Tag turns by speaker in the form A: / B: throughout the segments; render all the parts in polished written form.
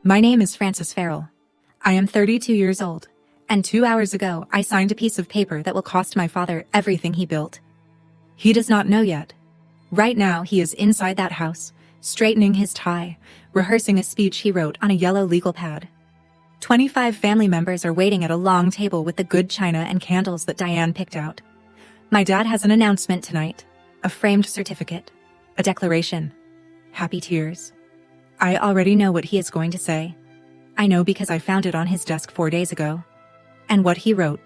A: My name is Frances Farrell. I am 32 years old, and 2 hours ago I signed a piece of paper that will cost my father everything he built. He does not know yet. Right now he is inside that house, straightening his tie, rehearsing a speech he wrote on a yellow legal pad. 25 family members are waiting at a long table with the good china and candles that Diane picked out. My dad has an announcement tonight, a framed certificate, a declaration. Happy tears. I already know what he is going to say. I know because I found it on his desk 4 days ago. And what he wrote,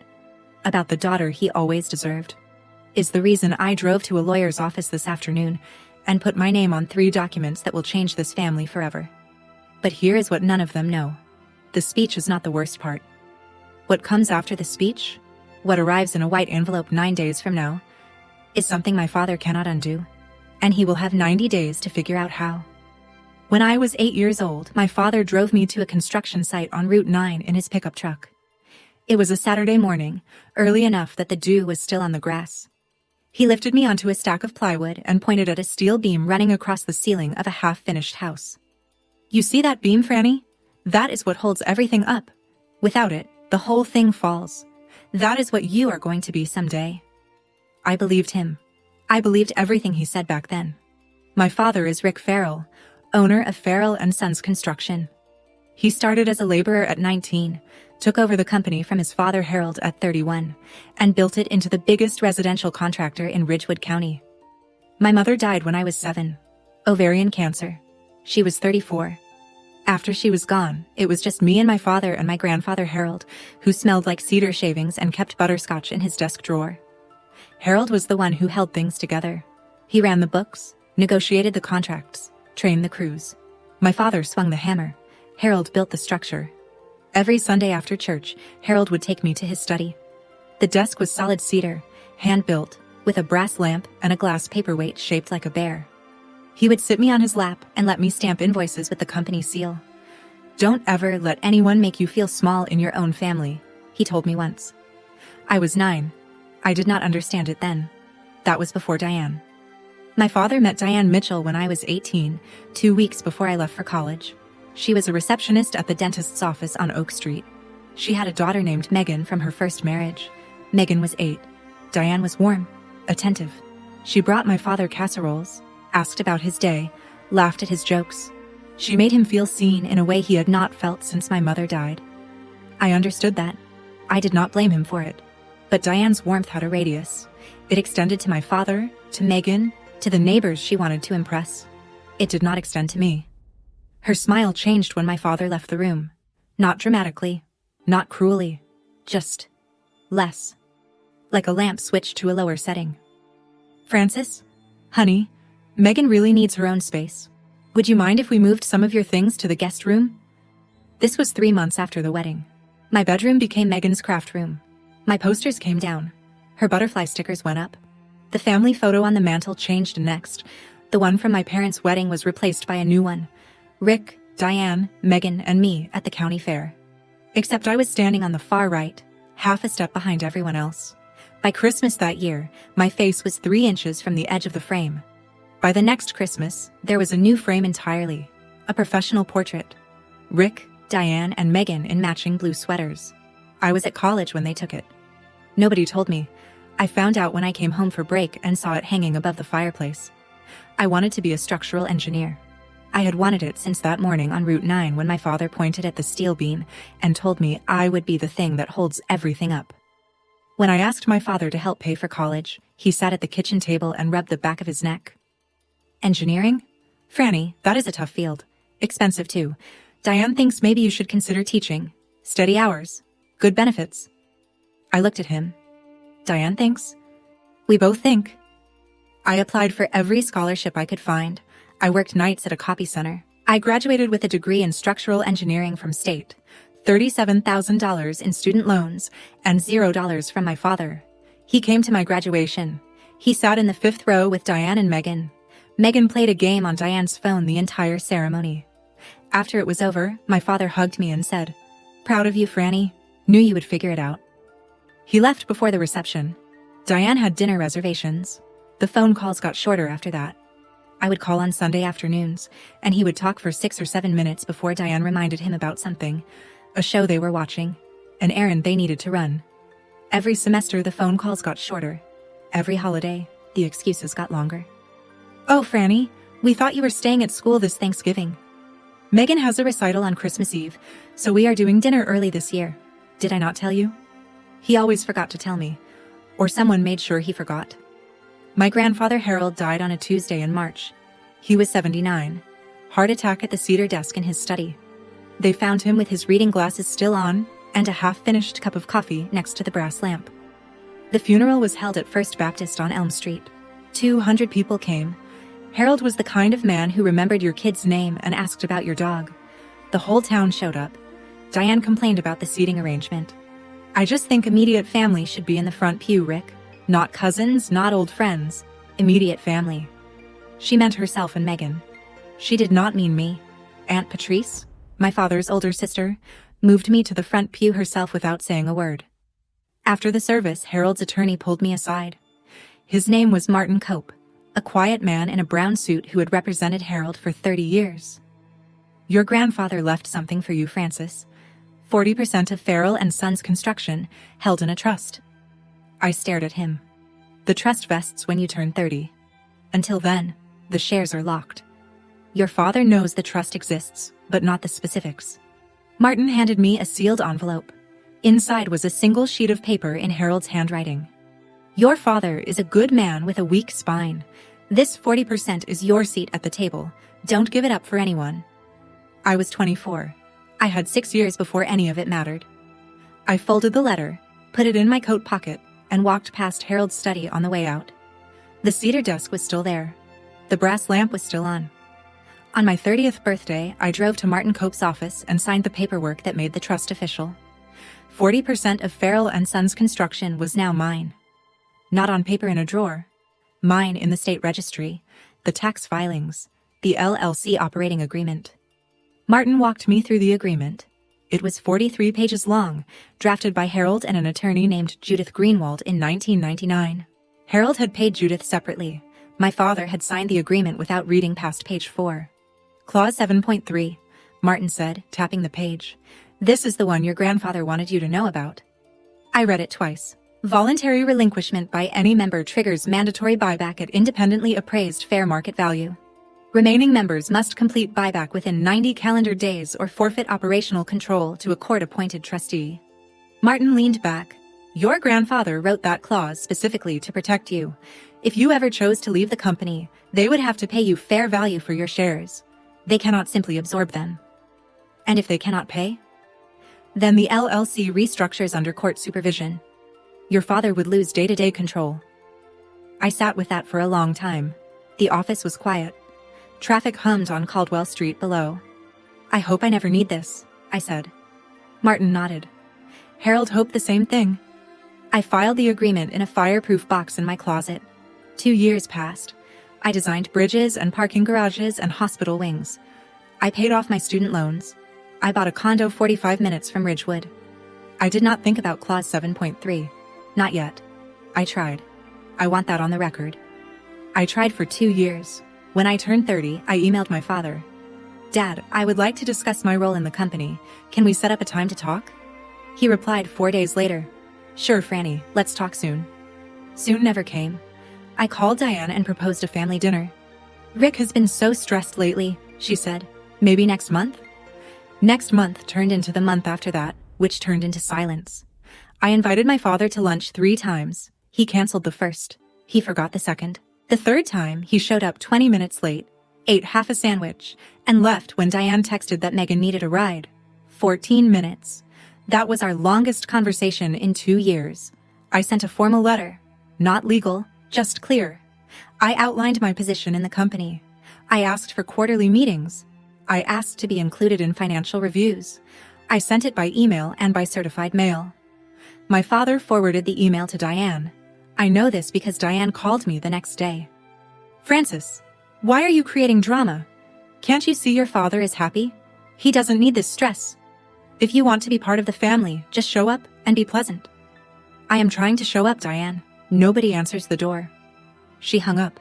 A: about the daughter he always deserved, is the reason I drove to a lawyer's office this afternoon and put my name on 3 documents that will change this family forever. But here is what none of them know. The speech is not the worst part. What comes after the speech, what arrives in a white envelope 9 days from now, is something my father cannot undo, and he will have 90 days to figure out how. When I was 8 years old, my father drove me to a construction site on Route 9 in his pickup truck. It was a Saturday morning, early enough that the dew was still on the grass. He lifted me onto a stack of plywood and pointed at a steel beam running across the ceiling of a half-finished house. You see that beam, Franny? That is what holds everything up. Without it, the whole thing falls. That is what you are going to be someday. I believed him. I believed everything he said back then. My father is Rick Farrell, owner of Farrell & Sons Construction. He started as a laborer at 19, took over the company from his father Harold at 31, and built it into the biggest residential contractor in Ridgewood County. My mother died when I was 7. Ovarian cancer. She was 34. After she was gone, it was just me and my father and my grandfather Harold, who smelled like cedar shavings and kept butterscotch in his desk drawer. Harold was the one who held things together. He ran the books, negotiated the contracts, trained the crews. My father swung the hammer. Harold built the structure. Every Sunday after church, Harold would take me to his study. The desk was solid cedar, hand-built, with a brass lamp and a glass paperweight shaped like a bear. He would sit me on his lap and let me stamp invoices with the company seal. Don't ever let anyone make you feel small in your own family, he told me once. I was 9. I did not understand it then. That was before Diane. My father met Diane Mitchell when I was 18, 2 weeks before I left for college. She was a receptionist at the dentist's office on Oak Street. She had a daughter named Megan from her first marriage. Megan was 8. Diane was warm, attentive. She brought my father casseroles, asked about his day, laughed at his jokes. She made him feel seen in a way he had not felt since my mother died. I understood that. I did not blame him for it. But Diane's warmth had a radius. It extended to my father, to Megan, to the neighbors she wanted to impress. It did not extend to me. Her smile changed when my father left the room. Not dramatically, not cruelly, just less. Like a lamp switched to a lower setting. Frances? Honey, Megan really needs her own space. Would you mind if we moved some of your things to the guest room? This was 3 months after the wedding. My bedroom became Megan's craft room. My posters came down. Her butterfly stickers went up. The family photo on the mantle changed next. The one from my parents' wedding was replaced by a new one. Rick, Diane, Megan, and me at the county fair. Except I was standing on the far right, half a step behind everyone else. By Christmas that year, my face was 3 inches from the edge of the frame. By the next Christmas, there was a new frame entirely. A professional portrait. Rick, Diane, and Megan in matching blue sweaters. I was at college when they took it. Nobody told me. I found out when I came home for break and saw it hanging above the fireplace. I wanted to be a structural engineer. I had wanted it since that morning on Route 9 when my father pointed at the steel beam and told me I would be the thing that holds everything up. When I asked my father to help pay for college, he sat at the kitchen table and rubbed the back of his neck. Engineering? Franny, that is a tough field. Expensive too. Diane thinks maybe you should consider teaching. Steady hours. Good benefits. I looked at him. Diane thinks. We both think. I applied for every scholarship I could find. I worked nights at a copy center. I graduated with a degree in structural engineering from state, $37,000 in student loans, and $0 from my father. He came to my graduation. He sat in the 5th row with Diane and Megan. Megan played a game on Diane's phone the entire ceremony. After it was over, my father hugged me and said, "Proud of you, Franny. Knew you would figure it out." He left before the reception. Diane had dinner reservations. The phone calls got shorter after that. I would call on Sunday afternoons, and he would talk for 6 or 7 minutes before Diane reminded him about something, a show they were watching, an errand they needed to run. Every semester the phone calls got shorter. Every holiday, the excuses got longer. "Oh, Franny, we thought you were staying at school this Thanksgiving. Megan has a recital on Christmas Eve, so we are doing dinner early this year. Did I not tell you?" He always forgot to tell me, or someone made sure he forgot. My grandfather Harold died on a Tuesday in March. He was 79. Heart attack at the cedar desk in his study. They found him with his reading glasses still on and a half-finished cup of coffee next to the brass lamp. The funeral was held at First Baptist on Elm Street. 200 people came. Harold was the kind of man who remembered your kid's name and asked about your dog. The whole town showed up. Diane complained about the seating arrangement. "I just think immediate family should be in the front pew, Rick. Not cousins, not old friends. Immediate family." She meant herself and Megan. She did not mean me. Aunt Patrice, my father's older sister, moved me to the front pew herself without saying a word. After the service, Harold's attorney pulled me aside. His name was Martin Cope, a quiet man in a brown suit who had represented Harold for 30 years. "Your grandfather left something for you, Francis. 40% of Farrell and Sons Construction, held in a trust." I stared at him. "The trust vests when you turn 30. Until then, the shares are locked. Your father knows the trust exists, but not the specifics." Martin handed me a sealed envelope. Inside was a single sheet of paper in Harold's handwriting. "Your father is a good man with a weak spine. This 40% is your seat at the table. Don't give it up for anyone." I was 24. I had 6 years before any of it mattered. I folded the letter, put it in my coat pocket, and walked past Harold's study on the way out. The cedar desk was still there. The brass lamp was still on. On my 30th birthday, I drove to Martin Cope's office and signed the paperwork that made the trust official. 40% of Farrell and Sons Construction was now mine. Not on paper in a drawer. Mine in the state registry, the tax filings, the LLC operating agreement. Martin walked me through the agreement. It was 43 pages long, drafted by Harold and an attorney named Judith Greenwald in 1999. Harold had paid Judith separately. My father had signed the agreement without reading past page 4. "Clause 7.3, Martin said, tapping the page. "This is the one your grandfather wanted you to know about." I read it twice. "Voluntary relinquishment by any member triggers mandatory buyback at independently appraised fair market value. Remaining members must complete buyback within 90 calendar days or forfeit operational control to a court-appointed trustee." Martin leaned back. "Your grandfather wrote that clause specifically to protect you. If you ever chose to leave the company, they would have to pay you fair value for your shares. They cannot simply absorb them. And if they cannot pay? Then the LLC restructures under court supervision. Your father would lose day-to-day control." I sat with that for a long time. The office was quiet. Traffic hummed on Caldwell Street below. "I hope I never need this," I said. Martin nodded. Harold hoped the same thing. I filed the agreement in a fireproof box in my closet. 2 years passed. I designed bridges and parking garages and hospital wings. I paid off my student loans. I bought a condo 45 minutes from Ridgewood. I did not think about Clause 7.3. Not yet. I tried. I want that on the record. I tried for 2 years. When I turned 30, I emailed my father. "Dad, I would like to discuss my role in the company. Can we set up a time to talk?" He replied 4 days later. "Sure, Franny, let's talk soon." Soon never came. I called Diane and proposed a family dinner. "Rick has been so stressed lately," she said. "Maybe next month?" Next month turned into the month after that, which turned into silence. I invited my father to lunch 3 times. He canceled the first. He forgot the second. The third time, he showed up 20 minutes late, ate half a sandwich, and left when Diane texted that Megan needed a ride. 14 minutes. That was our longest conversation in 2 years. I sent a formal letter. Not legal, just clear. I outlined my position in the company. I asked for quarterly meetings. I asked to be included in financial reviews. I sent it by email and by certified mail. My father forwarded the email to Diane. I know this because Diane called me the next day. "Francis, why are you creating drama? Can't you see your father is happy? He doesn't need this stress. If you want to be part of the family, just show up and be pleasant." "I am trying to show up, Diane. Nobody answers the door." She hung up.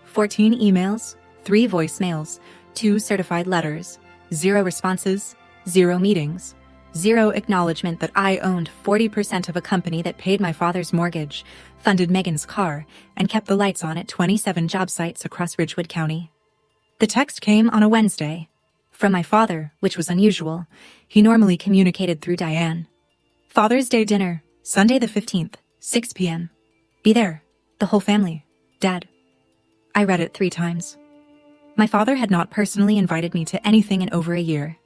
A: 14 emails, 3 voicemails, 2 certified letters, 0 responses, 0 meetings, 0 acknowledgement that I owned 40% of a company that paid my father's mortgage, funded Megan's car, and kept the lights on at 27 job sites across Ridgewood County. The text came on a Wednesday. From my father, which was unusual. He normally communicated through Diane. Father's Day dinner, Sunday the 15th, 6 p.m. Be there. The whole family. Dad. I read it 3 times. My father had not personally invited me to anything in over a year.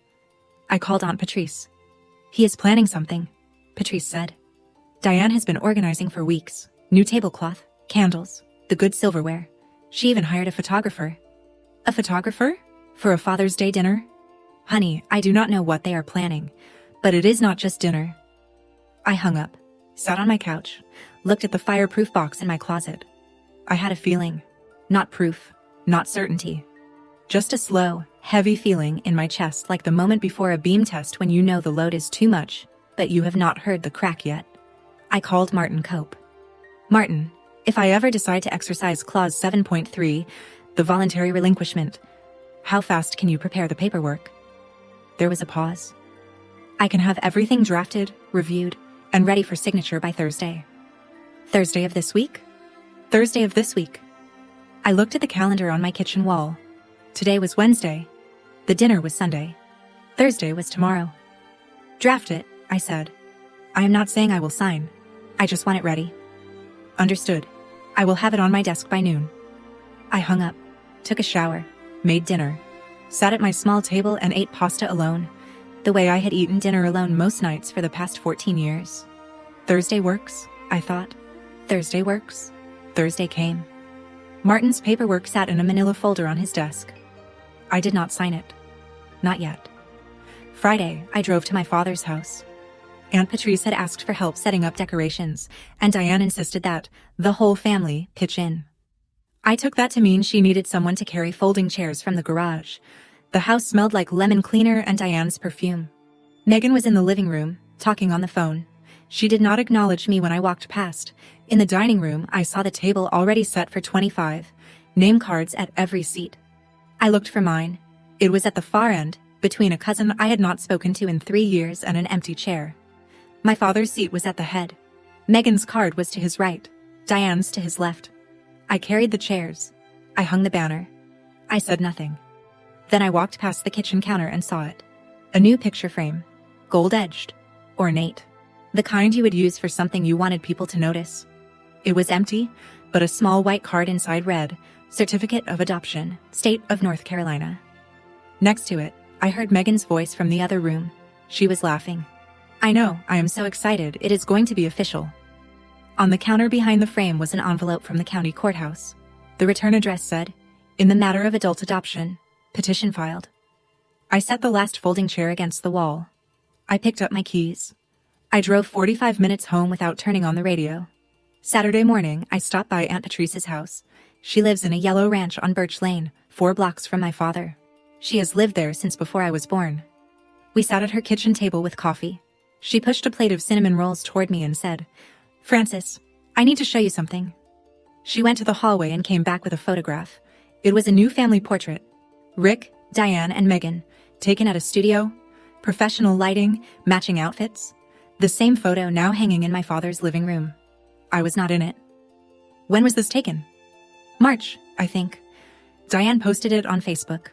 A: I called Aunt Patrice. He is planning something, Patrice said. Diane has been organizing for weeks. New tablecloth, candles, the good silverware. She even hired a photographer. A photographer? For a Father's Day dinner? Honey, I do not know what they are planning, but it is not just dinner. I hung up, sat on my couch, looked at the fireproof box in my closet. I had a feeling. Not proof, not certainty. Just a slow, heavy feeling in my chest, like the moment before a beam test when you know the load is too much, but you have not heard the crack yet. I called Martin Cope. Martin, if I ever decide to exercise Clause 7.3, the voluntary relinquishment, how fast can you prepare the paperwork? There was a pause. I can have everything drafted, reviewed, and ready for signature by Thursday. Thursday of this week? Thursday of this week. I looked at the calendar on my kitchen wall. Today was Wednesday. The dinner was Sunday. Thursday was tomorrow. Draft it, I said. I am not saying I will sign. I just want it ready. Understood. I will have it on my desk by noon. I hung up, took a shower, made dinner, sat at my small table and ate pasta alone, the way I had eaten dinner alone most nights for the past 14 years. Thursday works, I thought. Thursday works. Thursday came. Martin's paperwork sat in a manila folder on his desk. I did not sign it. Not yet. Friday, I drove to my father's house. Aunt Patrice had asked for help setting up decorations, and Diane insisted that the whole family pitch in. I took that to mean she needed someone to carry folding chairs from the garage. The house smelled like lemon cleaner and Diane's perfume. Megan was in the living room, talking on the phone. She did not acknowledge me when I walked past. In the dining room, I saw the table already set for 25, name cards at every seat. I looked for mine. It was at the far end, between a cousin I had not spoken to in 3 years and an empty chair. My father's seat was at the head. Megan's card was to his right, Diane's to his left. I carried the chairs. I hung the banner. I said nothing. Then I walked past the kitchen counter and saw it. A new picture frame. Gold-edged. Ornate. The kind you would use for something you wanted people to notice. It was empty, but a small white card inside read, Certificate of Adoption, State of North Carolina. Next to it, I heard Megan's voice from the other room. She was laughing. I know, I am so excited, it is going to be official. On the counter behind the frame was an envelope from the county courthouse. The return address said, In the matter of adult adoption, petition filed. I set the last folding chair against the wall. I picked up my keys. I drove 45 minutes home without turning on the radio. Saturday morning, I stopped by Aunt Patrice's house. She lives in a yellow ranch on Birch Lane, 4 blocks from my father. She has lived there since before I was born. We sat at her kitchen table with coffee. She pushed a plate of cinnamon rolls toward me and said, Francis, I need to show you something. She went to the hallway and came back with a photograph. It was a new family portrait. Rick, Diane, and Megan, taken at a studio, professional lighting, matching outfits. The same photo now hanging in my father's living room. I was not in it. When was this taken? March, I think. Diane posted it on Facebook.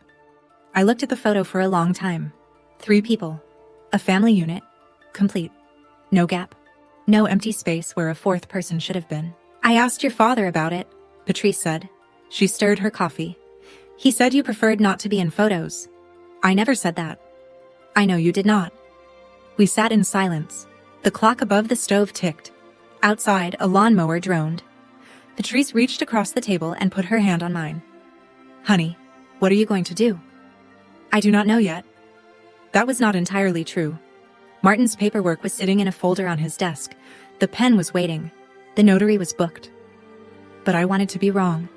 A: I looked at the photo for a long time. 3 people. A family unit. Complete. No gap. No empty space where a 4th person should have been. I asked your father about it, Patrice said. She stirred her coffee. He said you preferred not to be in photos. I never said that. I know you did not. We sat in silence. The clock above the stove ticked. Outside, a lawnmower droned. Patrice reached across the table and put her hand on mine. Honey, what are you going to do? I do not know yet. That was not entirely true. Martin's paperwork was sitting in a folder on his desk. The pen was waiting. The notary was booked. But I wanted to be wrong.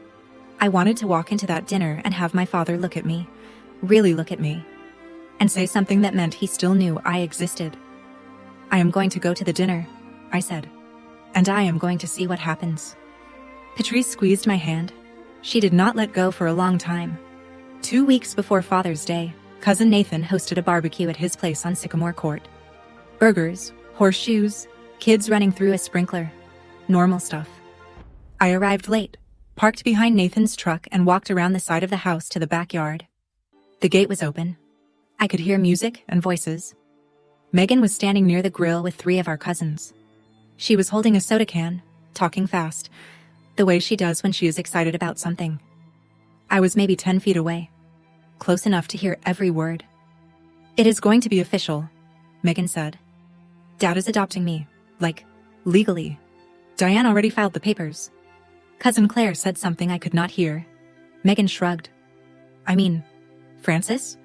A: I wanted to walk into that dinner and have my father look at me, really look at me, and say something that meant he still knew I existed. I am going to go to the dinner, I said, and I am going to see what happens. Patrice squeezed my hand. She did not let go for a long time. 2 weeks before Father's Day, Cousin Nathan hosted a barbecue at his place on Sycamore Court. Burgers, horseshoes, kids running through a sprinkler. Normal stuff. I arrived late, parked behind Nathan's truck and walked around the side of the house to the backyard. The gate was open. I could hear music and voices. Megan was standing near the grill with 3 of our cousins. She was holding a soda can, talking fast, the way she does when she is excited about something. I was maybe 10 feet away, close enough to hear every word. "It is going to be official," Megan said. "Dad is adopting me, like, legally. Diane already filed the papers." Cousin Claire said something I could not hear. Megan shrugged. "I mean, Frances?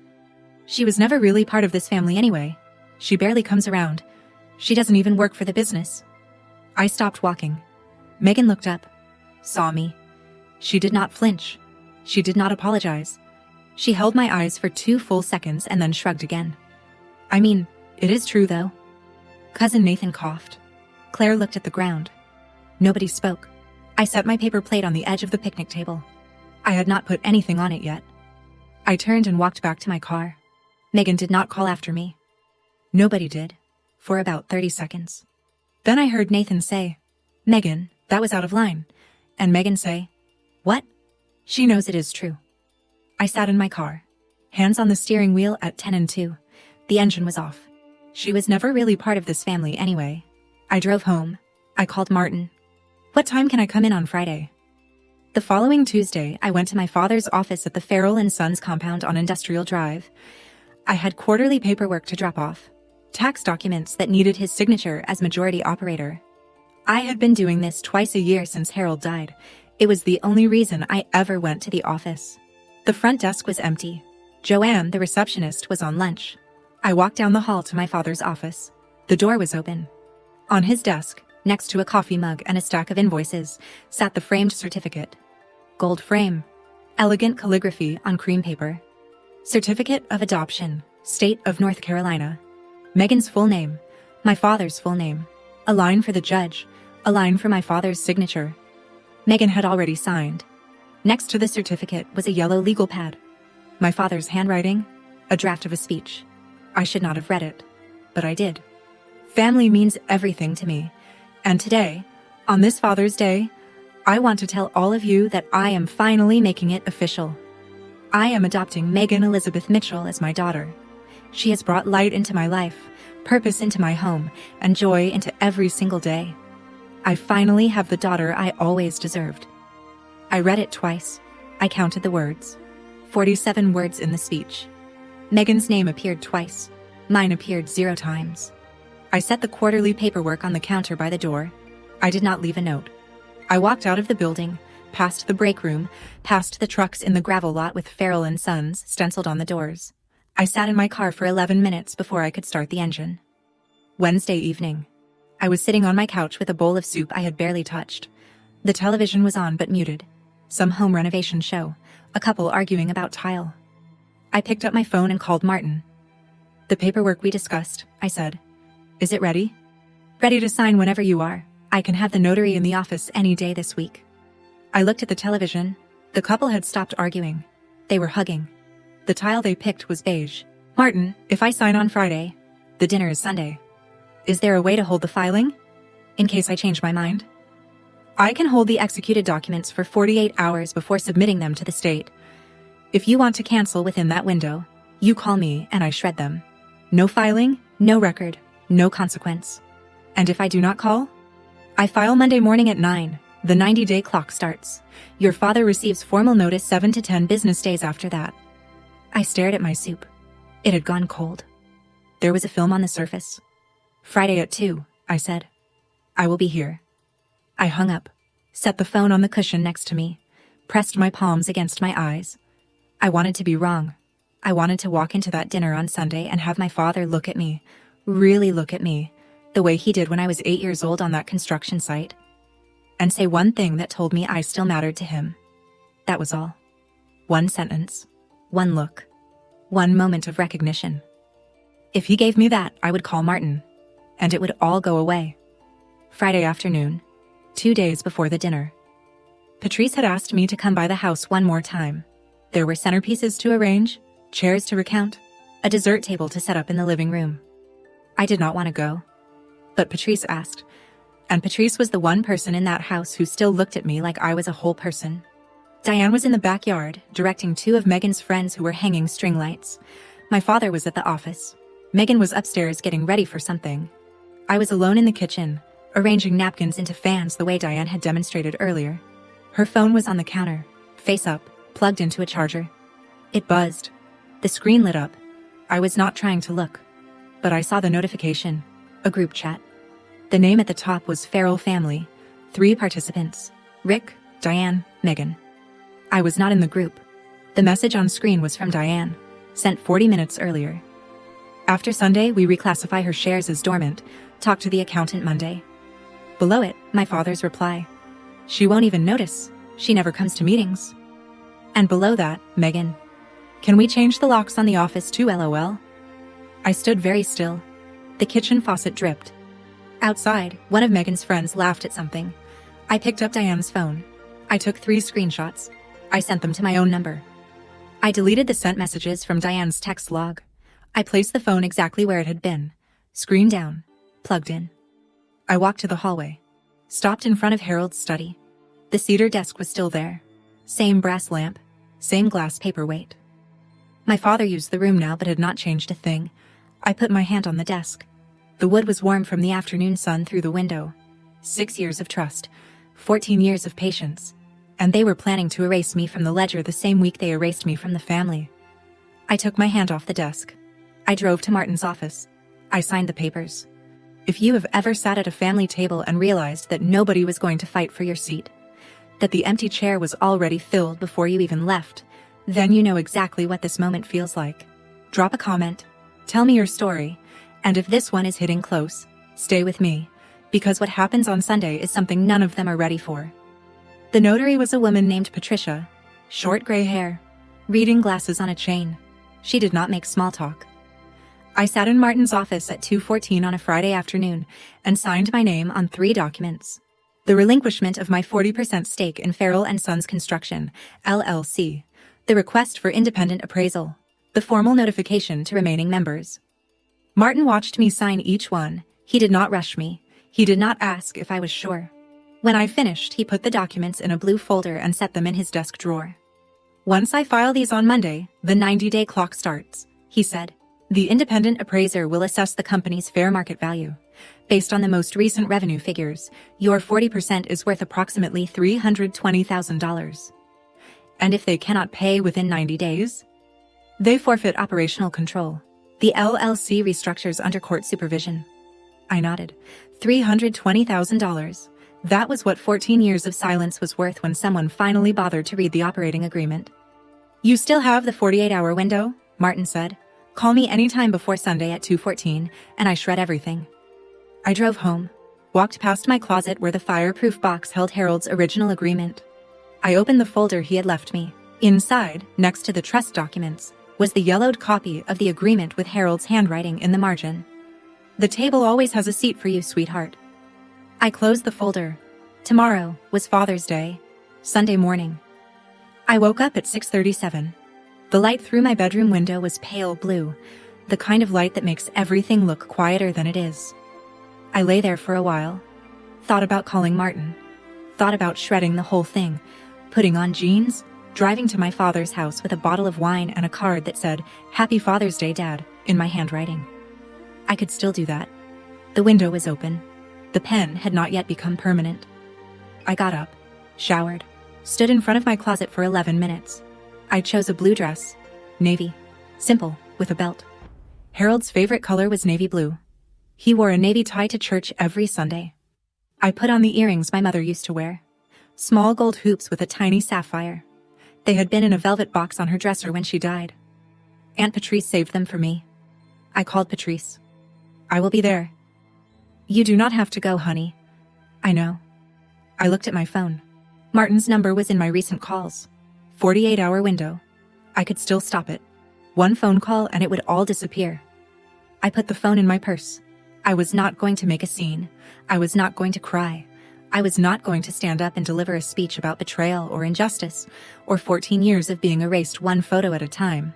A: She was never really part of this family anyway. She barely comes around. She doesn't even work for the business." I stopped walking. Megan looked up, saw me. She did not flinch. She did not apologize. She held my eyes for 2 full seconds and then shrugged again. "I mean, it is true though." Cousin Nathan coughed. Claire looked at the ground. Nobody spoke. I set my paper plate on the edge of the picnic table. I had not put anything on it yet. I turned and walked back to my car. Megan did not call after me. Nobody did, for about 30 seconds. Then I heard Nathan say, "Megan, that was out of line." And Megan say, "What?" She knows it is true. I sat in my car, hands on the steering wheel at 10 and 2. The engine was off. She was never really part of this family anyway. I drove home. I called Martin. "What time can I come in on Friday?" The following Tuesday, I went to my father's office at the Farrell & Sons compound on Industrial Drive. I had quarterly paperwork to drop off, tax documents that needed his signature as majority operator. I had been doing this twice a year since Harold died. It was the only reason I ever went to the office. The front desk was empty. Joanne, the receptionist, was on lunch. I walked down the hall to my father's office. The door was open. On his desk, next to a coffee mug and a stack of invoices, sat the framed certificate. Gold frame. Elegant calligraphy on cream paper. Certificate of Adoption, State of North Carolina. Megan's full name, my father's full name. A line for the judge, a line for my father's signature. Megan had already signed. Next to the certificate was a yellow legal pad. My father's handwriting, a draft of a speech. I should not have read it, but I did. Family means everything to me. And today, on this Father's Day, I want to tell all of you that I am finally making it official. I am adopting Megan Elizabeth Mitchell as my daughter. She has brought light into my life, purpose into my home, and joy into every single day. I finally have the daughter I always deserved. I read it twice. I counted the words. 47 words in the speech. Megan's name appeared twice. Mine appeared 0 times. I set the quarterly paperwork on the counter by the door. I did not leave a note. I walked out of the building, past the break room, past the trucks in the gravel lot with Farrell & Sons stenciled on the doors. I sat in my car for 11 minutes before I could start the engine. Wednesday evening. I was sitting on my couch with a bowl of soup I had barely touched. The television was on but muted. Some home renovation show, a couple arguing about tile. I picked up my phone and called Martin. "The paperwork we discussed," I said. "Is it ready?" "Ready to sign whenever you are. I can have the notary in the office any day this week." I looked at the television. The couple had stopped arguing. They were hugging. The tile they picked was beige. "Martin, if I sign on Friday, the dinner is Sunday. Is there a way to hold the filing? In case I change my mind?" "I can hold the executed documents for 48 hours before submitting them to the state. If you want to cancel within that window, you call me and I shred them. No filing, no record, no consequence. And if I do not call? I file Monday morning at 9. The 90-day clock starts. Your father receives formal notice 7 to 10 business days after that." I stared at my soup. It had gone cold. There was a film on the surface. "Friday at 2, I said. "I will be here." I hung up, set the phone on the cushion next to me, pressed my palms against my eyes. I wanted to be wrong. I wanted to walk into that dinner on Sunday and have my father look at me, really look at me, the way he did when I was 8 years old on that construction site, and say one thing that told me I still mattered to him. That was all. One sentence, one look, one moment of recognition. If he gave me that, I would call Martin, and it would all go away. Friday afternoon, 2 days before the dinner. Patrice had asked me to come by the house one more time. There were centerpieces to arrange, chairs to recount, a dessert table to set up in the living room. I did not want to go. But Patrice asked, and Patrice was the one person in that house who still looked at me like I was a whole person. Diane was in the backyard, directing two of Megan's friends who were hanging string lights. My father was at the office. Megan was upstairs getting ready for something. I was alone in the kitchen, arranging napkins into fans the way Diane had demonstrated earlier. Her phone was on the counter, face up, plugged into a charger. It buzzed. The screen lit up. I was not trying to look, but I saw the notification, a group chat. The name at the top was Farrell Family, 3 participants, Rick, Diane, Megan. I was not in the group. The message on screen was from Diane, sent 40 minutes earlier. After Sunday, we reclassify her shares as dormant, talk to the accountant Monday. Below it, my father's reply. She won't even notice. She never comes to meetings. And below that, Megan. Can we change the locks on the office too, LOL? I stood very still. The kitchen faucet dripped. Outside, one of Megan's friends laughed at something. I picked up Diane's phone. I took 3 screenshots. I sent them to my own number. I deleted the sent messages from Diane's text log. I placed the phone exactly where it had been. Screen down. Plugged in. I walked to the hallway. Stopped in front of Harold's study. The cedar desk was still there. Same brass lamp. Same glass paperweight. My father used the room now but had not changed a thing. I put my hand on the desk. The wood was warm from the afternoon sun through the window. 6 years of trust. 14 years of patience. And they were planning to erase me from the ledger the same week they erased me from the family. I took my hand off the desk. I drove to Martin's office. I signed the papers. If you have ever sat at a family table and realized that nobody was going to fight for your seat, that the empty chair was already filled before you even left, then you know exactly what this moment feels like. Drop a comment. Tell me your story. And if this one is hitting close, stay with me, because what happens on Sunday is something none of them are ready for. The notary was a woman named Patricia, short gray hair, reading glasses on a chain. She did not make small talk. I sat in Martin's office at 2:14 on a Friday afternoon and signed my name on 3 documents. The relinquishment of my 40% stake in Farrell & Sons Construction, LLC, the request for independent appraisal, the formal notification to remaining members. Martin watched me sign each one. He did not rush me. He did not ask if I was sure. When I finished, he put the documents in a blue folder and set them in his desk drawer. Once I file these on Monday, the 90-day clock starts, he said. The independent appraiser will assess the company's fair market value. Based on the most recent revenue figures, your 40% is worth approximately $320,000. And if they cannot pay within 90 days, they forfeit operational control. The LLC restructures under court supervision. I nodded. $320,000. That was what 14 years of silence was worth when someone finally bothered to read the operating agreement. You still have the 48-hour window, Martin said. Call me anytime before Sunday at 2:14, and I shred everything. I drove home, walked past my closet where the fireproof box held Harold's original agreement. I opened the folder he had left me. Inside, next to the trust documents, was the yellowed copy of the agreement with Harold's handwriting in the margin. The table always has a seat for you, sweetheart. I closed the folder. Tomorrow was Father's Day, Sunday morning. I woke up at 6:37. The light through my bedroom window was pale blue, the kind of light that makes everything look quieter than it is. I lay there for a while, thought about calling Martin, thought about shredding the whole thing, putting on jeans, driving to my father's house with a bottle of wine and a card that said, "Happy Father's Day, Dad," in my handwriting. I could still do that. The window was open. The pen had not yet become permanent. I got up, showered, stood in front of my closet for 11 minutes. I chose a blue dress, navy, simple, with a belt. Harold's favorite color was navy blue. He wore a navy tie to church every Sunday. I put on the earrings my mother used to wear, small gold hoops with a tiny sapphire. They had been in a velvet box on her dresser when she died. Aunt Patrice saved them for me. I called Patrice. I will be there. You do not have to go, honey. I know. I looked at my phone. Martin's number was in my recent calls. 48-hour window. I could still stop it. One phone call and it would all disappear. I put the phone in my purse. I was not going to make a scene. I was not going to cry. I was not going to stand up and deliver a speech about betrayal or injustice, or 14 years of being erased one photo at a time.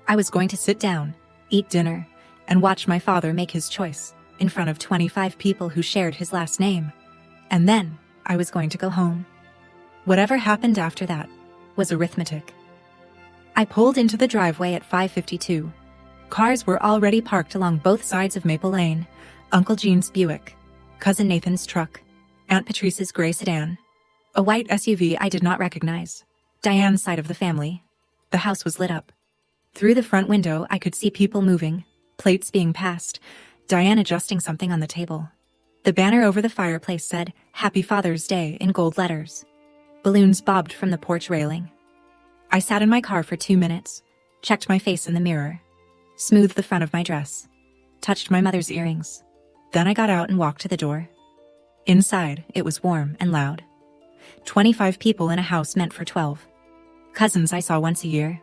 A: I was going to sit down, eat dinner, and watch my father make his choice in front of 25 people who shared his last name. And then I was going to go home. Whatever happened after that was arithmetic. I pulled into the driveway at 5:52. Cars were already parked along both sides of Maple Lane: Uncle Gene's Buick, Cousin Nathan's truck, Aunt Patrice's gray sedan, a white SUV I did not recognize, Diane's side of the family. The house was lit up. Through the front window I could see people moving, plates being passed, Diane adjusting something on the table. The banner over the fireplace said, "Happy Father's Day" in gold letters. Balloons bobbed from the porch railing. I sat in my car for 2 minutes, checked my face in the mirror, smoothed the front of my dress, touched my mother's earrings. Then I got out and walked to the door. Inside, it was warm and loud. 25 people in a house meant for 12. Cousins I saw once a year.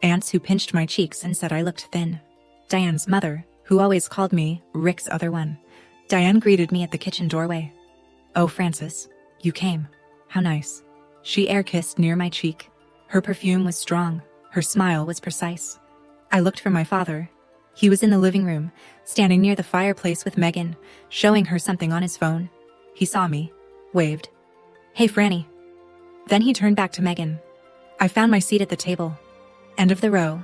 A: Aunts who pinched my cheeks and said I looked thin. Diane's mother, who always called me Rick's other one. Diane greeted me at the kitchen doorway. "Oh, Frances, you came. How nice." She air-kissed near my cheek. Her perfume was strong. Her smile was precise. I looked for my father. He was in the living room, standing near the fireplace with Megan, showing her something on his phone. He saw me, waved. "Hey, Franny." Then he turned back to Megan. I found my seat at the table. End of the row,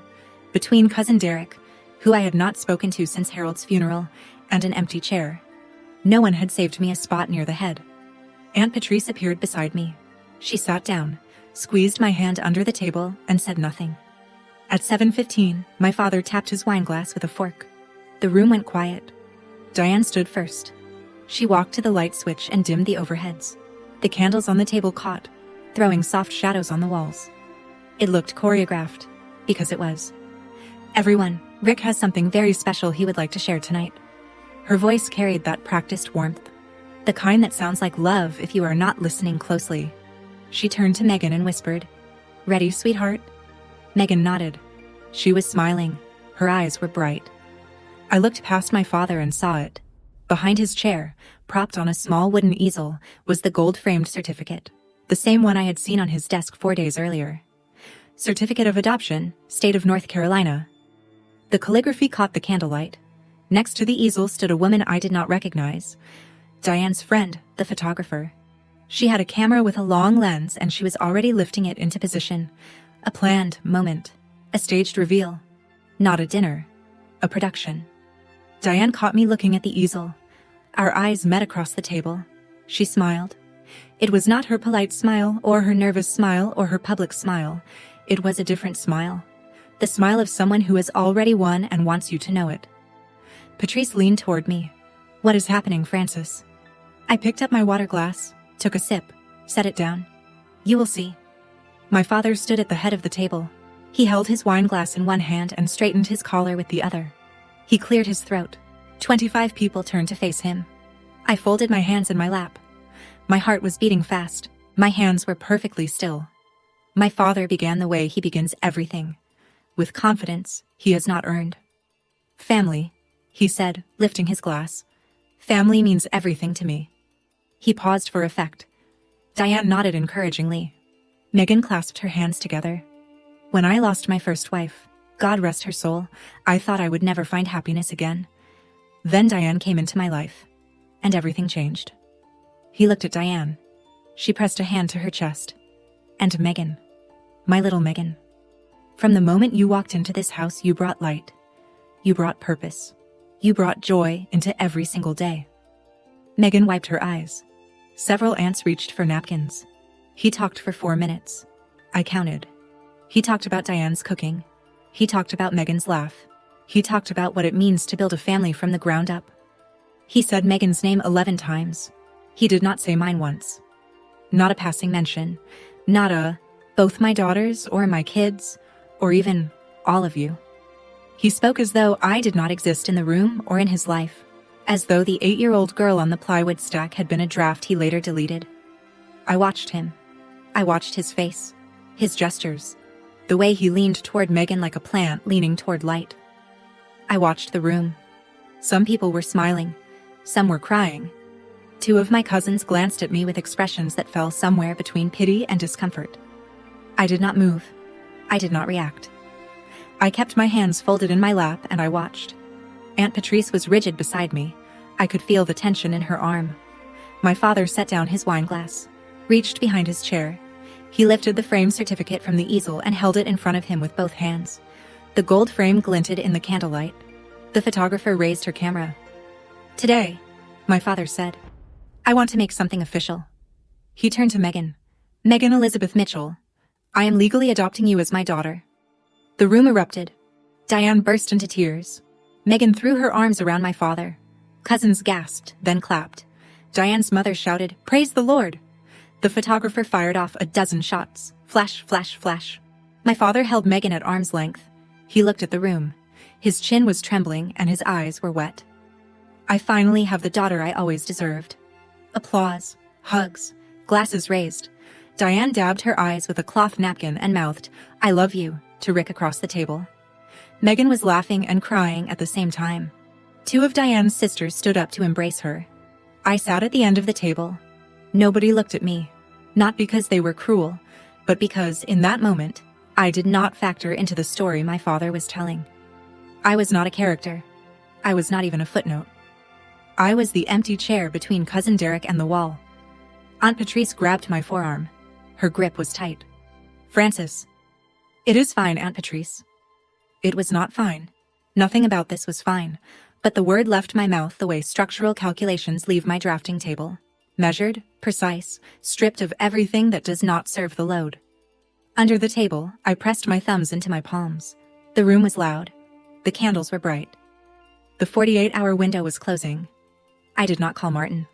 A: between Cousin Derek, who I had not spoken to since Harold's funeral, and an empty chair. No one had saved me a spot near the head. Aunt Patrice appeared beside me. She sat down, squeezed my hand under the table, and said nothing. At 7:15, my father tapped his wineglass with a fork. The room went quiet. Diane stood first. She walked to the light switch and dimmed the overheads. The candles on the table caught, throwing soft shadows on the walls. It looked choreographed, because it was. "Everyone, Rick has something very special he would like to share tonight." Her voice carried that practiced warmth, the kind that sounds like love if you are not listening closely. She turned to Megan and whispered, "Ready, sweetheart?" Megan nodded. She was smiling. Her eyes were bright. I looked past my father and saw it. Behind his chair, propped on a small wooden easel, was the gold-framed certificate, the same one I had seen on his desk 4 days earlier. Certificate of Adoption, State of North Carolina. The calligraphy caught the candlelight. Next to the easel stood a woman I did not recognize. Diane's friend, the photographer. She had a camera with a long lens and she was already lifting it into position. A planned moment. A staged reveal. Not a dinner. A production. Diane caught me looking at the easel. Our eyes met across the table. She smiled. It was not her polite smile, or her nervous smile, or her public smile. It was a different smile. The smile of someone who has already won and wants you to know it. Patrice leaned toward me. "What is happening, Frances?" I picked up my water glass, took a sip, set it down. "You will see." My father stood at the head of the table. He held his wine glass in one hand and straightened his collar with the other. He cleared his throat. 25 people turned to face him. I folded my hands in my lap. My heart was beating fast. My hands were perfectly still. My father began the way he begins everything, with confidence he has not earned. "Family," he said, lifting his glass. "Family means everything to me." He paused for effect. Diane nodded encouragingly. Megan clasped her hands together. "When I lost my first wife, God rest her soul, I thought I would never find happiness again. Then Diane came into my life, and everything changed." He looked at Diane. She pressed a hand to her chest. "And Megan, my little Megan. From the moment you walked into this house, you brought light. You brought purpose. You brought joy into every single day." Megan wiped her eyes. Several aunts reached for napkins. He talked for 4 minutes. I counted. He talked about Diane's cooking. He talked about Megan's laugh. He talked about what it means to build a family from the ground up. He said Megan's name 11 times. He did not say mine once. Not a passing mention. Not a, both my daughters or my kids, or even all of you. He spoke as though I did not exist in the room or in his life, as though the 8-year-old girl on the plywood stack had been a draft he later deleted. I watched him. I watched his face, his gestures, the way he leaned toward Megan like a plant leaning toward light. I watched the room. Some people were smiling. Some were crying. Two of my cousins glanced at me with expressions that fell somewhere between pity and discomfort. I did not move. I did not react. I kept my hands folded in my lap and I watched. Aunt Patrice was rigid beside me. I could feel the tension in her arm. My father set down his wine glass, reached behind his chair. He lifted the frame certificate from the easel and held it in front of him with both hands. The gold frame glinted in the candlelight. The photographer raised her camera. "Today," my father said, "I want to make something official." He turned to Megan. "Megan Elizabeth Mitchell, I am legally adopting you as my daughter." The room erupted. Diane burst into tears. Megan threw her arms around my father. Cousins gasped, then clapped. Diane's mother shouted, "Praise the Lord!" The photographer fired off a dozen shots. Flash, flash, flash. My father held Megan at arm's length. He looked at the room. His chin was trembling and his eyes were wet. I finally have the daughter I always deserved. Applause, hugs, glasses raised. Diane dabbed her eyes with a cloth napkin and mouthed, "I love you," to Rick across the table. Megan was laughing and crying at the same time. Two of Diane's sisters stood up to embrace her. I sat at the end of the table. Nobody looked at me, not because they were cruel, but because, in that moment, I did not factor into the story my father was telling. I was not a character. I was not even a footnote. I was the empty chair between Cousin Derek and the wall. Aunt Patrice grabbed my forearm. Her grip was tight. "Francis." "It is fine, Aunt Patrice." It was not fine. Nothing about this was fine, but the word left my mouth the way structural calculations leave my drafting table. Measured, precise, stripped of everything that does not serve the load. Under the table, I pressed my thumbs into my palms. The room was loud. The candles were bright. The 48-hour window was closing. I did not call Martin.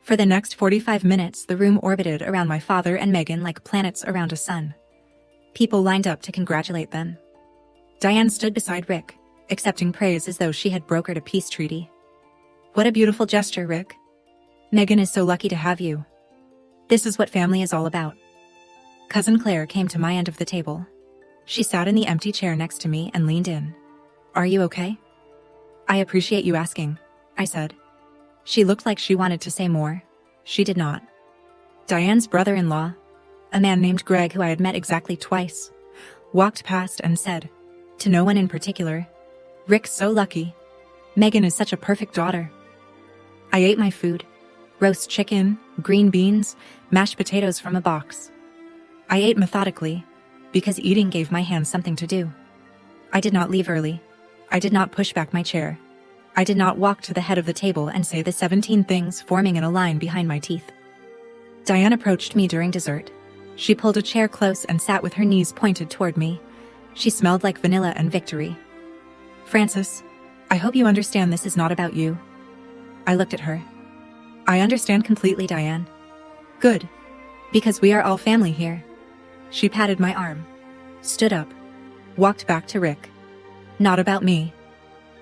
A: For the next 45 minutes, the room orbited around my father and Megan like planets around a sun. People lined up to congratulate them. Diane stood beside Rick, accepting praise as though she had brokered a peace treaty. "What a beautiful gesture, Rick. Megan is so lucky to have you. This is what family is all about." Cousin Claire came to my end of the table. She sat in the empty chair next to me and leaned in. "Are you okay?" "I appreciate you asking," I said. She looked like she wanted to say more. She did not. Diane's brother-in-law, a man named Greg who I had met exactly twice, walked past and said, to no one in particular, "Rick's so lucky. Megan is such a perfect daughter." I ate my food. Roast chicken, green beans, mashed potatoes from a box. I ate methodically, because eating gave my hands something to do. I did not leave early. I did not push back my chair. I did not walk to the head of the table and say the 17 things forming in a line behind my teeth. Diane approached me during dessert. She pulled a chair close and sat with her knees pointed toward me. She smelled like vanilla and victory. "Francis, I hope you understand this is not about you." I looked at her. "I understand completely, Diane." "Good. Because we are all family here." She patted my arm, stood up, walked back to Rick. "Not about me."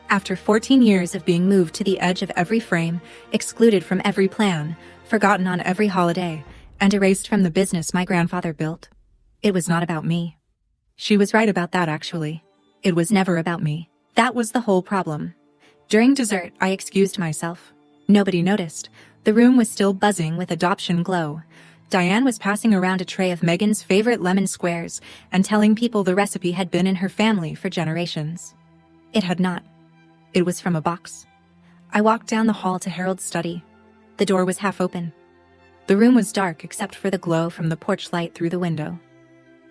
A: After 14 years of being moved to the edge of every frame, excluded from every plan, forgotten on every holiday, and erased from the business my grandfather built, it was not about me. She was right about that, actually. It was never about me. That was the whole problem. During dessert, I excused myself. Nobody noticed. The room was still buzzing with adoption glow. Diane was passing around a tray of Megan's favorite lemon squares and telling people the recipe had been in her family for generations. It had not. It was from a box. I walked down the hall to Harold's study. The door was half open. The room was dark except for the glow from the porch light through the window.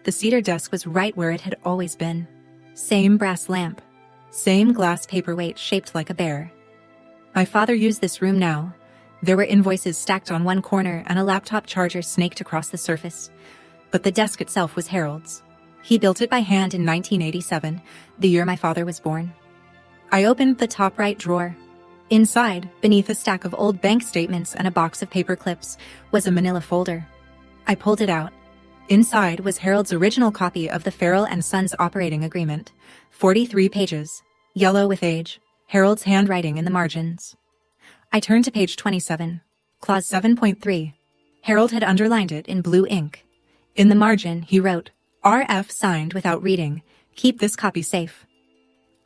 A: The cedar desk was right where it had always been. Same brass lamp. Same glass paperweight shaped like a bear. My father used this room now. There were invoices stacked on one corner and a laptop charger snaked across the surface. But the desk itself was Harold's. He built it by hand in 1987, the year my father was born. I opened the top right drawer. Inside, beneath a stack of old bank statements and a box of paper clips, was a manila folder. I pulled it out. Inside was Harold's original copy of the Farrell & Sons operating agreement. 43 pages, yellow with age, Harold's handwriting in the margins. I turned to page 27, clause 7.3. Harold had underlined it in blue ink. In the margin, he wrote, "RF signed without reading. Keep this copy safe.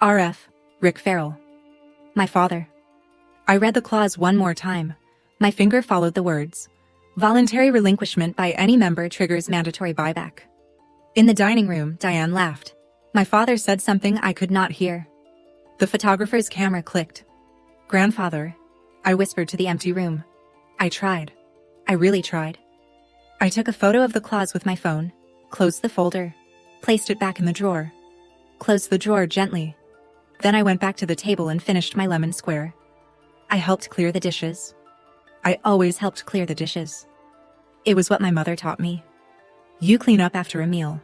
A: RF, Rick Farrell." My father. I read the clause one more time. My finger followed the words. Voluntary relinquishment by any member triggers mandatory buyback. In the dining room, Diane laughed. My father said something I could not hear. The photographer's camera clicked. Grandfather, I whispered to the empty room. I tried. I really tried. I took a photo of the claws with my phone, closed the folder, placed it back in the drawer, closed the drawer gently. Then I went back to the table and finished my lemon square. I helped clear the dishes. I always helped clear the dishes. It was what my mother taught me. You clean up after a meal,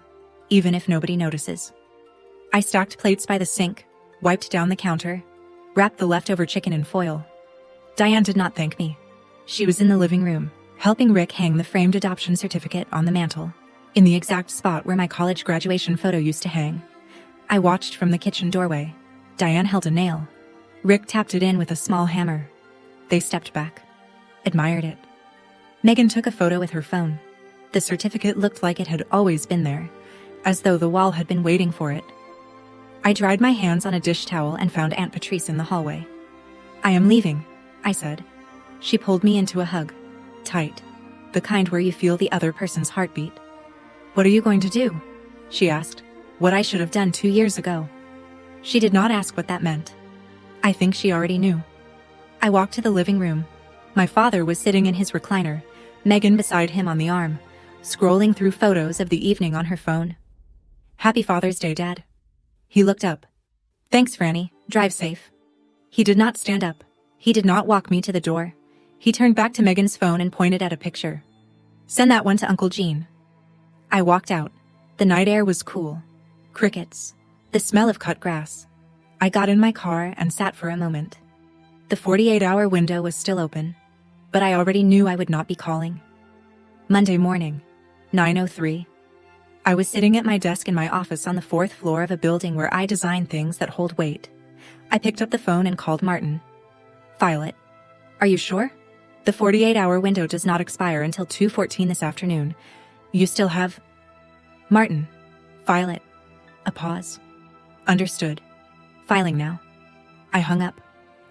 A: even if nobody notices. I stacked plates by the sink, wiped down the counter, wrapped the leftover chicken in foil. Diane did not thank me. She was in the living room, helping Rick hang the framed adoption certificate on the mantel, in the exact spot where my college graduation photo used to hang. I watched from the kitchen doorway. Diane held a nail. Rick tapped it in with a small hammer. They stepped back, admired it. Megan took a photo with her phone. The certificate looked like it had always been there, as though the wall had been waiting for it. I dried my hands on a dish towel and found Aunt Patrice in the hallway. I am leaving, I said. She pulled me into a hug. Tight. The kind where you feel the other person's heartbeat. What are you going to do? She asked. What I should have done 2 years ago. She did not ask what that meant. I think she already knew. I walked to the living room. My father was sitting in his recliner, Megan beside him on the arm, scrolling through photos of the evening on her phone. Happy Father's Day, Dad. He looked up. Thanks, Franny. Drive safe. He did not stand up. He did not walk me to the door. He turned back to Megan's phone and pointed at a picture. Send that one to Uncle Gene. I walked out. The night air was cool. Crickets. The smell of cut grass. I got in my car and sat for a moment. The 48-hour window was still open, but I already knew I would not be calling. Monday morning, 9:03. I was sitting at my desk in my office on the 4th floor of a building where I design things that hold weight. I picked up the phone and called Martin. Violet, are you sure? The 48-hour window does not expire until 2:14 this afternoon. You still have... Martin. Violet. A pause. Understood. Filing now. I hung up,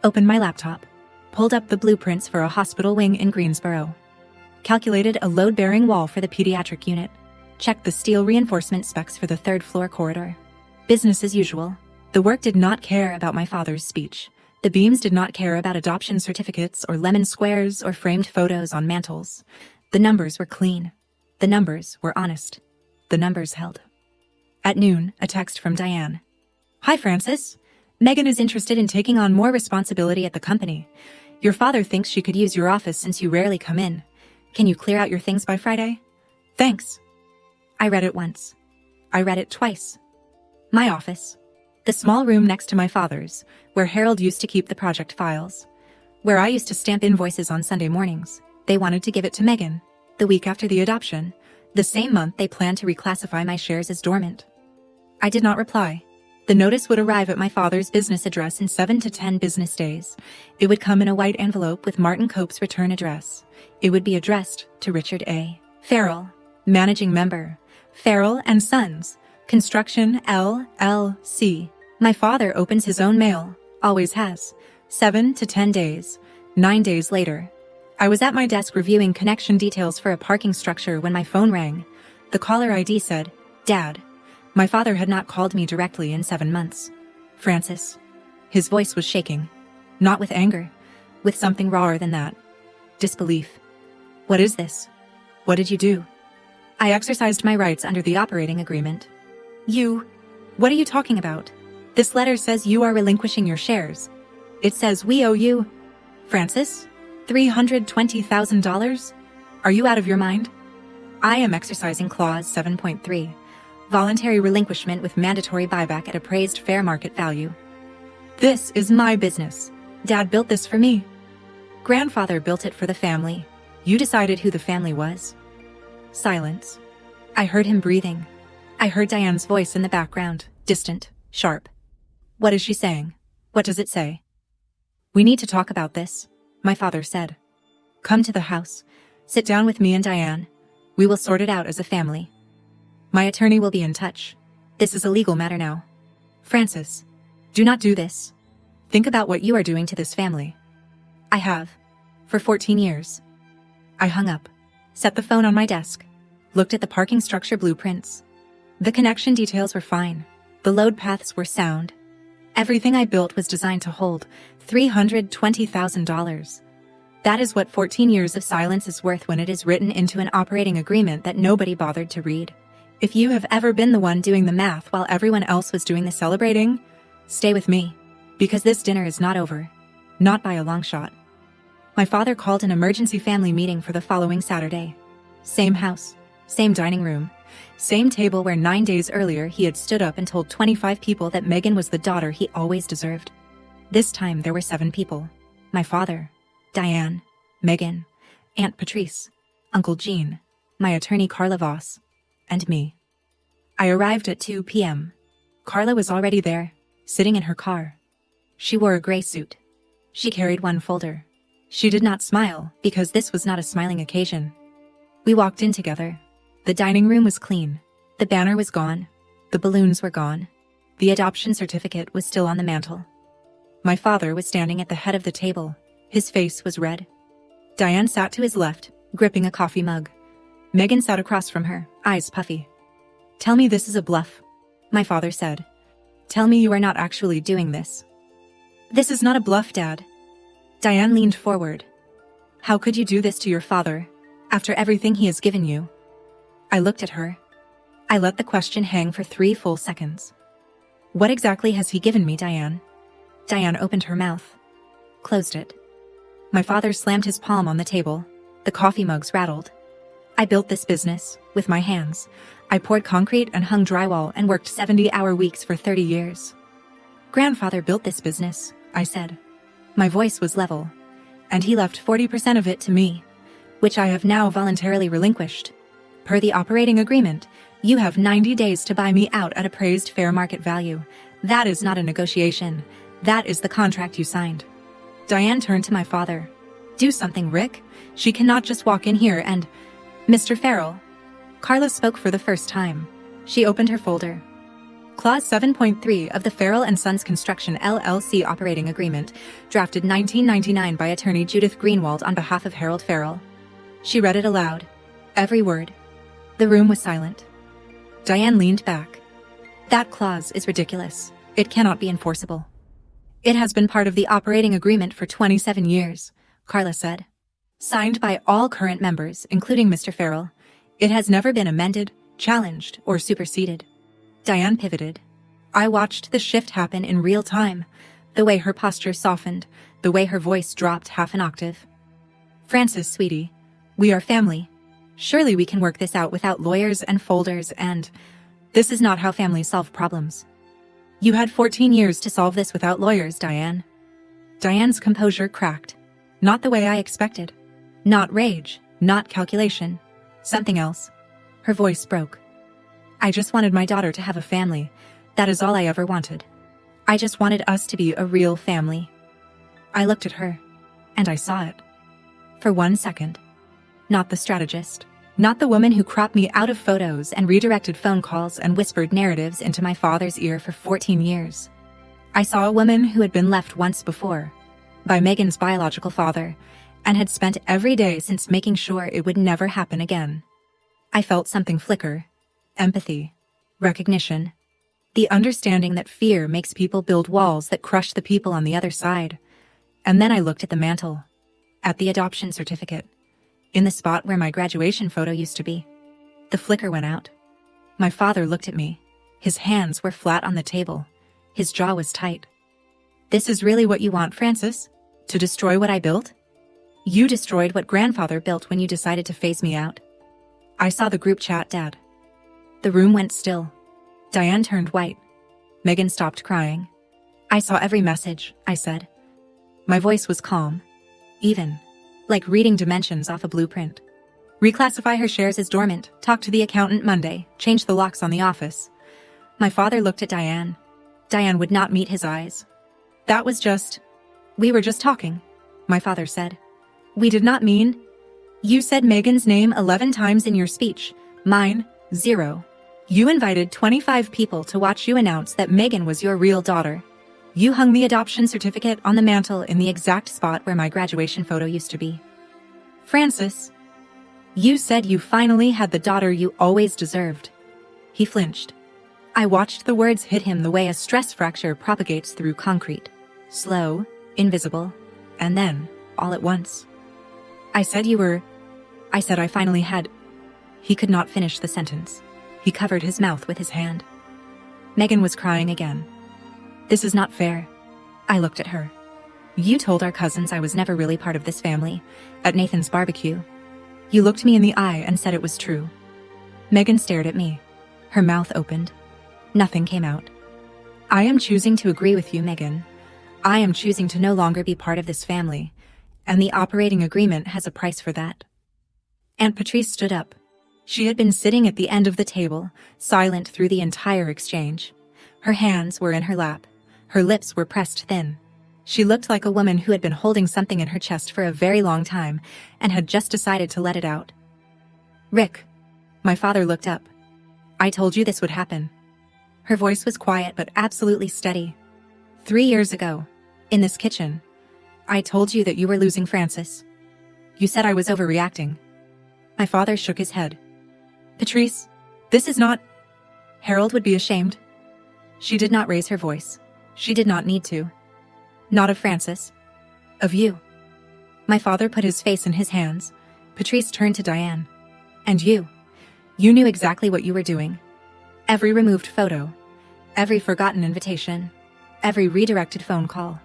A: opened my laptop, pulled up the blueprints for a hospital wing in Greensboro, calculated a load-bearing wall for the pediatric unit, checked the steel reinforcement specs for the 3rd floor corridor. Business as usual. The work did not care about my father's speech. The beams did not care about adoption certificates or lemon squares or framed photos on mantels. The numbers were clean. The numbers were honest. The numbers held. At noon, a text from Diane. Hi, Francis. Megan is interested in taking on more responsibility at the company. Your father thinks she could use your office since you rarely come in. Can you clear out your things by Friday? Thanks. I read it once. I read it twice. My office. The small room next to my father's, where Harold used to keep the project files. Where I used to stamp invoices on Sunday mornings. They wanted to give it to Megan. The week after the adoption. The same month they planned to reclassify my shares as dormant. I did not reply. The notice would arrive at my father's business address in 7 to 10 business days. It would come in a white envelope with Martin Cope's return address. It would be addressed to Richard A. Farrell, managing member, Farrell and Sons, Construction LLC. My father opens his own mail, always has. 7 to 10 days. 9 days later. I was at my desk reviewing connection details for a parking structure when my phone rang. The caller ID said, Dad. My father had not called me directly in 7 months. Francis. His voice was shaking. Not with anger. With something rawer than that. Disbelief. What is this? What did you do? I exercised my rights under the operating agreement. You? What are you talking about? This letter says you are relinquishing your shares. It says we owe you... Francis? $320,000? Are you out of your mind? I am exercising Clause 7.3. Voluntary relinquishment with mandatory buyback at appraised fair market value. This is my business. Dad built this for me. Grandfather built it for the family. You decided who the family was. Silence. I heard him breathing. I heard Diane's voice in the background, distant, sharp. What is she saying? What does it say? We need to talk about this, my father said. Come to the house. Sit down with me and Diane. We will sort it out as a family. My attorney will be in touch. This is a legal matter now. Francis, do not do this. Think about what you are doing to this family. I have. For 14 years. I hung up, set the phone on my desk, looked at the parking structure blueprints. The connection details were fine. The load paths were sound. Everything I built was designed to hold $320,000. That is what 14 years of silence is worth when it is written into an operating agreement that nobody bothered to read. If you have ever been the one doing the math while everyone else was doing the celebrating, stay with me, because this dinner is not over. Not by a long shot. My father called an emergency family meeting for the following Saturday. Same house, same dining room, same table where 9 days earlier he had stood up and told 25 people that Megan was the daughter he always deserved. This time there were 7 people. My father, Diane, Megan, Aunt Patrice, Uncle Gene, my attorney Carla Voss, and me. I arrived at 2 p.m. Carla was already there, sitting in her car. She wore a gray suit. She carried one folder. She did not smile, because this was not a smiling occasion. We walked in together. The dining room was clean. The banner was gone. The balloons were gone. The adoption certificate was still on the mantel. My father was standing at the head of the table. His face was red. Diane sat to his left, gripping a coffee mug. Megan sat across from her, eyes puffy. "Tell me this is a bluff," my father said. "Tell me you are not actually doing this." "This is not a bluff, Dad." Diane leaned forward. "How could you do this to your father, after everything he has given you?" I looked at her. I let the question hang for 3 full seconds. "What exactly has he given me, Diane?" Diane opened her mouth, closed it. My father slammed his palm on the table. The coffee mugs rattled. "I built this business, with my hands. I poured concrete and hung drywall and worked 70-hour weeks for 30 years. Grandfather built this business," I said. My voice was level. "And he left 40% of it to me, which I have now voluntarily relinquished. Per the operating agreement, you have 90 days to buy me out at appraised fair market value. That is not a negotiation. That is the contract you signed." Diane turned to my father. "Do something, Rick. She cannot just walk in here and—" "Mr. Farrell." Carla spoke for the first time. She opened her folder. Clause 7.3 of the Farrell & Sons Construction LLC Operating Agreement, drafted 1999 by attorney Judith Greenwald on behalf of Harold Farrell. She read it aloud. Every word. The room was silent. Diane leaned back. "That clause is ridiculous. It cannot be enforceable." "It has been part of the operating agreement for 27 years, Carla said. "Signed by all current members, including Mr. Farrell. It has never been amended, challenged, or superseded." Diane pivoted. I watched the shift happen in real time, the way her posture softened, the way her voice dropped half an octave. "Frances, sweetie, we are family. Surely we can work this out without lawyers and folders and— This is not how families solve problems. You had 14 years to solve this without lawyers, Diane." Diane's composure cracked. Not the way I expected. Not rage, not calculation. Something else. Her voice broke. "I just wanted my daughter to have a family. That is all I ever wanted. I just wanted us to be a real family." I looked at her, and I saw it. For 1 second. Not the strategist. Not the woman who cropped me out of photos and redirected phone calls and whispered narratives into my father's ear for 14 years. I saw a woman who had been left once before, by Megan's biological father, and had spent every day since making sure it would never happen again. I felt something flicker. Empathy. Recognition. The understanding that fear makes people build walls that crush the people on the other side. And then I looked at the mantel. At the adoption certificate. In the spot where my graduation photo used to be. The flicker went out. My father looked at me. His hands were flat on the table. His jaw was tight. "This is really what you want, Frances? To destroy what I built? You destroyed what grandfather built when you decided to phase me out." I saw the group chat, Dad. The room went still. Diane turned white. Megan stopped crying. "I saw every message," I said. My voice was calm. Even. Like reading dimensions off a blueprint. "Reclassify her shares as dormant, talk to the accountant Monday, change the locks on the office." My father looked at Diane. Diane would not meet his eyes. "That was just— We were just talking," my father said. "We did not mean— You said Megan's name 11 times in your speech. Mine, 0. You invited 25 people to watch you announce that Megan was your real daughter. You hung the adoption certificate on the mantle in the exact spot where my graduation photo used to be. Francis, you said you finally had the daughter you always deserved. He flinched. I watched the words hit him the way a stress fracture propagates through concrete. Slow, invisible, and then, all at once. I said I finally had. He could not finish the sentence. He covered his mouth with his hand. Megan was crying again. This is not fair. I looked at her. You told our cousins I was never really part of this family, at Nathan's barbecue. You looked me in the eye and said it was true. Megan stared at me. Her mouth opened. Nothing came out. I am choosing to agree with you, Megan. I am choosing to no longer be part of this family, and the operating agreement has a price for that. Aunt Patrice stood up. She had been sitting at the end of the table, silent through the entire exchange. Her hands were in her lap. Her lips were pressed thin. She looked like a woman who had been holding something in her chest for a very long time and had just decided to let it out. Rick. My father looked up. I told you this would happen. Her voice was quiet but absolutely steady. 3 years ago, in this kitchen, I told you that you were losing Francis. You said I was overreacting. My father shook his head. Patrice, this is not... Harold would be ashamed. She did not raise her voice. She did not need to. Not of Francis. Of you. My father put his face in his hands. Patrice turned to Diane. And you. You knew exactly what you were doing. Every removed photo. Every forgotten invitation. Every redirected phone call.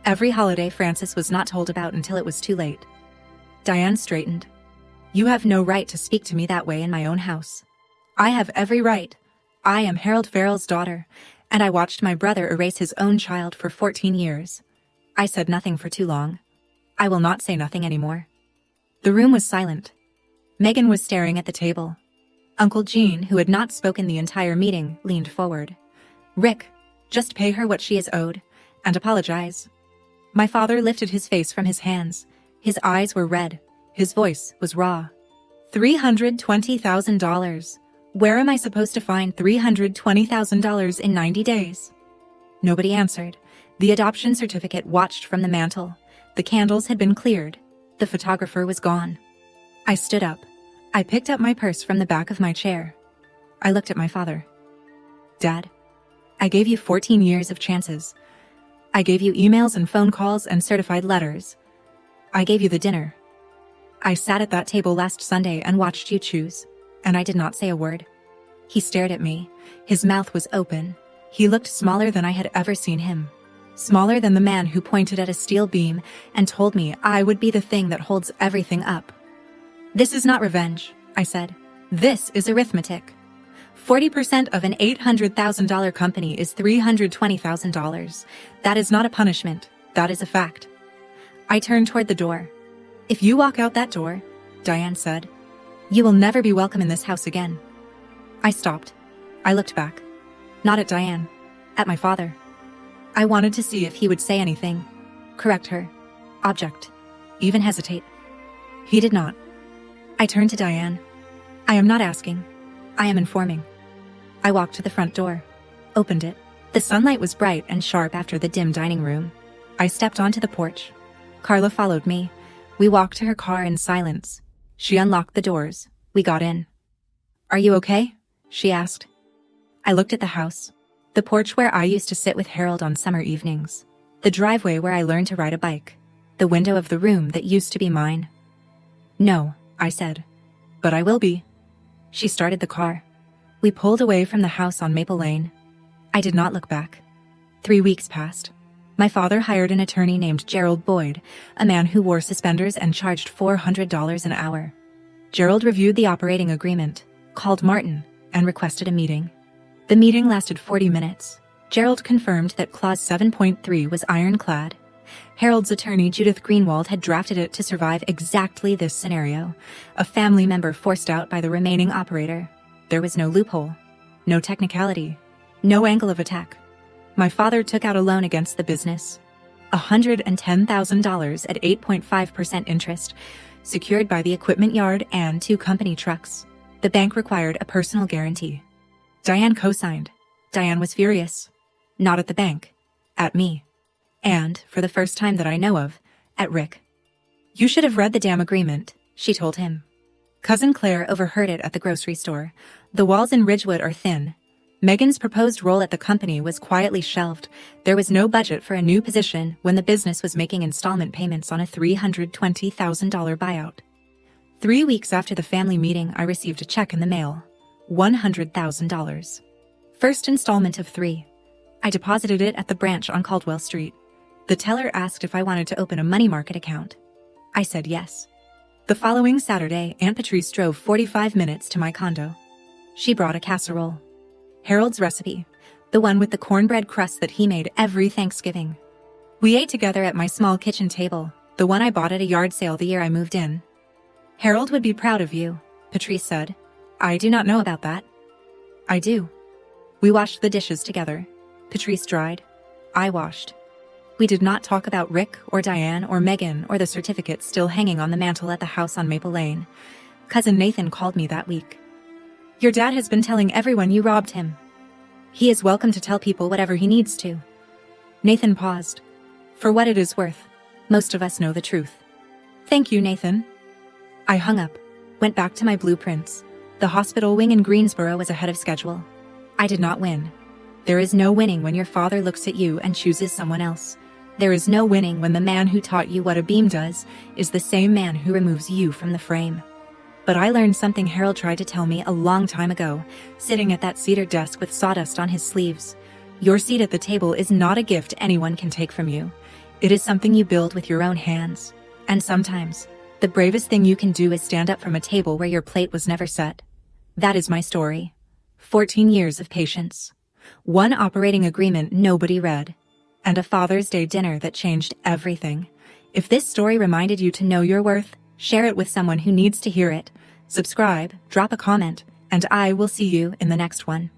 A: Every holiday Francis was not told about until it was too late. Diane straightened. You have no right to speak to me that way in my own house. I have every right. I am Harold Farrell's daughter, and I watched my brother erase his own child for 14 years. I said nothing for too long. I will not say nothing anymore. The room was silent. Megan was staring at the table. Uncle Gene, who had not spoken the entire meeting, leaned forward. Rick, just pay her what she is owed, and apologize. My father lifted his face from his hands. His eyes were red. His voice was raw. $320,000. Where am I supposed to find $320,000 in 90 days? Nobody answered. The adoption certificate watched from the mantel. The candles had been cleared. The photographer was gone. I stood up. I picked up my purse from the back of my chair. I looked at my father. Dad, I gave you 14 years of chances. I gave you emails and phone calls and certified letters. I gave you the dinner. I sat at that table last Sunday and watched you choose, and I did not say a word. He stared at me. His mouth was open. He looked smaller than I had ever seen him. Smaller than the man who pointed at a steel beam and told me I would be the thing that holds everything up. This is not revenge, I said. This is arithmetic. 40% of an $800,000 company is $320,000. That is not a punishment. That is a fact. I turned toward the door. If you walk out that door, Diane said, you will never be welcome in this house again. I stopped. I looked back. Not at Diane. At my father. I wanted to see if he would say anything. Correct her. Object. Even hesitate. He did not. I turned to Diane. I am not asking. I am informing. I walked to the front door. Opened it. The sunlight was bright and sharp after the dim dining room. I stepped onto the porch. Carla followed me. We walked to her car in silence. She unlocked the doors. We got in. Are you okay? She asked. I looked at the house. The porch where I used to sit with Harold on summer evenings. The driveway where I learned to ride a bike. The window of the room that used to be mine. No, I said. But I will be. She started the car. We pulled away from the house on Maple Lane. I did not look back. 3 weeks passed. My father hired an attorney named Gerald Boyd, a man who wore suspenders and charged $400 an hour. Gerald reviewed the operating agreement, called Martin, and requested a meeting. The meeting lasted 40 minutes. Gerald confirmed that Clause 7.3 was ironclad. Harold's attorney, Judith Greenwald, had drafted it to survive exactly this scenario, a family member forced out by the remaining operator. There was no loophole, no technicality, no angle of attack. My father took out a loan against the business, $110,000 at 8.5% interest, secured by the equipment yard and 2 company trucks. The bank required a personal guarantee. Diane co-signed. Diane was furious. Not at the bank. At me. And, for the first time that I know of, at Rick. You should have read the damn agreement, she told him. Cousin Claire overheard it at the grocery store. The walls in Ridgewood are thin. Megan's proposed role at the company was quietly shelved. There was no budget for a new position when the business was making installment payments on a $320,000 buyout. 3 weeks after the family meeting, I received a check in the mail. $100,000. First installment of 3. I deposited it at the branch on Caldwell Street. The teller asked if I wanted to open a money market account. I said yes. The following Saturday, Aunt Patrice drove 45 minutes to my condo. She brought a casserole. Harold's recipe, the one with the cornbread crust that he made every Thanksgiving. We ate together at my small kitchen table, the one I bought at a yard sale the year I moved in. Harold would be proud of you, Patrice said. I do not know about that. I do. We washed the dishes together. Patrice dried. I washed. We did not talk about Rick or Diane or Megan or the certificate still hanging on the mantle at the house on Maple Lane. Cousin Nathan called me that week. Your dad has been telling everyone you robbed him. He is welcome to tell people whatever he needs to. Nathan paused. For what it is worth, most of us know the truth. Thank you, Nathan. I hung up, went back to my blueprints. The hospital wing in Greensboro was ahead of schedule. I did not win. There is no winning when your father looks at you and chooses someone else. There is no winning when the man who taught you what a beam does is the same man who removes you from the frame. But I learned something Harold tried to tell me a long time ago, sitting at that cedar desk with sawdust on his sleeves. Your seat at the table is not a gift anyone can take from you. It is something you build with your own hands. And sometimes, the bravest thing you can do is stand up from a table where your plate was never set. That is my story. 14 years of patience. One operating agreement nobody read. And a Father's Day dinner that changed everything. If this story reminded you to know your worth, share it with someone who needs to hear it. Subscribe, drop a comment, and I will see you in the next one.